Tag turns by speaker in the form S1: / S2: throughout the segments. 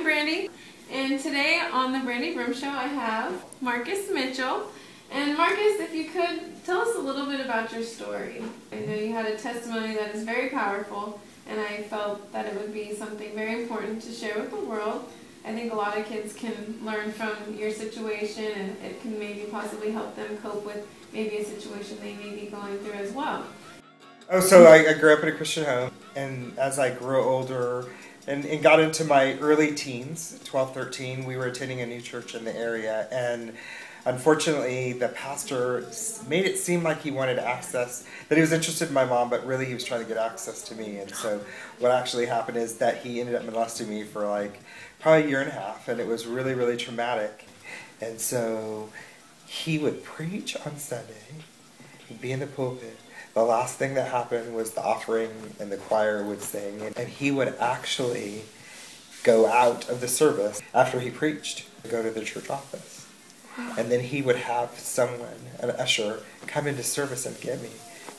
S1: I'm Brandy, and today on the Brandy Broom Show I have Marcus Mitchell. And Marcus, if you could, tell us a little bit about your story. I know you had a testimony that is very powerful, and I felt that it would be something very important to share with the world. I think a lot of kids can learn from your situation, and it can maybe possibly help them cope with maybe a situation they may be going through as well.
S2: Oh, so I grew up in a Christian home, and as I grew older and got into my early teens, 12, 13, we were attending a new church in the area, and unfortunately the pastor made it seem like he wanted access, that he was interested in my mom, but really he was trying to get access to me. And so what actually happened is that he ended up molesting me for like probably a year and a half, and it was really, really traumatic. And so he would preach on Sunday, he'd be in the pulpit. The last thing that happened was the offering and the choir would sing, and he would actually go out of the service after he preached, go to the church office. And then he would have someone, an usher, come into service and get me.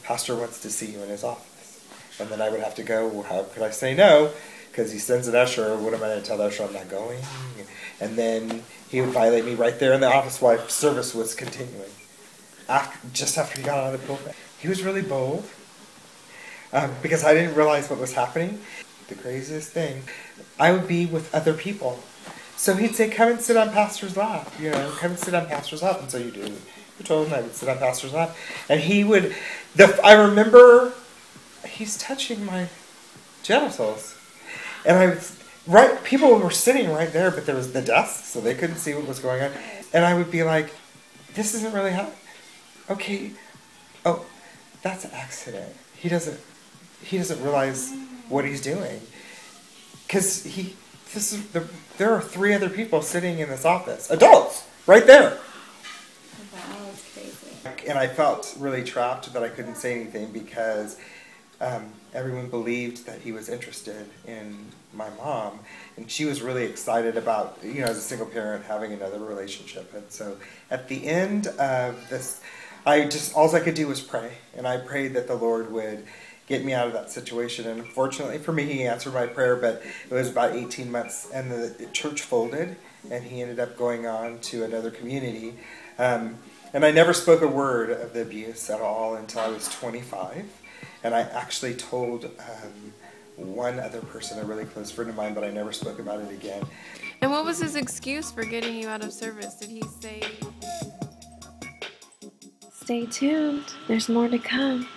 S2: Pastor wants to see you in his office. And then I would have to go, well, how could I say no? Because he sends an usher, what am I going to tell the usher I'm not going? And then he would violate me right there in the office while service was continuing. Just after he got out of the pulpit. He was really bold because I didn't realize what was happening. The craziest thing, I would be with other people. So he'd say, come and sit on Pastor's lap, come and sit on Pastor's lap. And so you do. You told him I would sit on Pastor's lap. And he would, I remember he's touching my genitals. And people were sitting right there, but there was the desk, so they couldn't see what was going on. And I would be like, this isn't really happening. Okay, oh, that's an accident. He doesn't realize what he's doing. Because there are 3 other people sitting in this office. Adults! Right there!
S3: Wow, that's crazy.
S2: And I felt really trapped that I couldn't say anything because everyone believed that he was interested in my mom. And she was really excited about, as a single parent, having another relationship. And so at the end of this, all I could do was pray. And I prayed that the Lord would get me out of that situation. And unfortunately for me, he answered my prayer, but it was about 18 months. And the church folded, and he ended up going on to another community. And I never spoke a word of the abuse at all until I was 25. And I actually told one other person, a really close friend of mine, but I never spoke about it again.
S1: And what was his excuse for getting you out of service? Did he say...
S3: Stay tuned. There's more to come.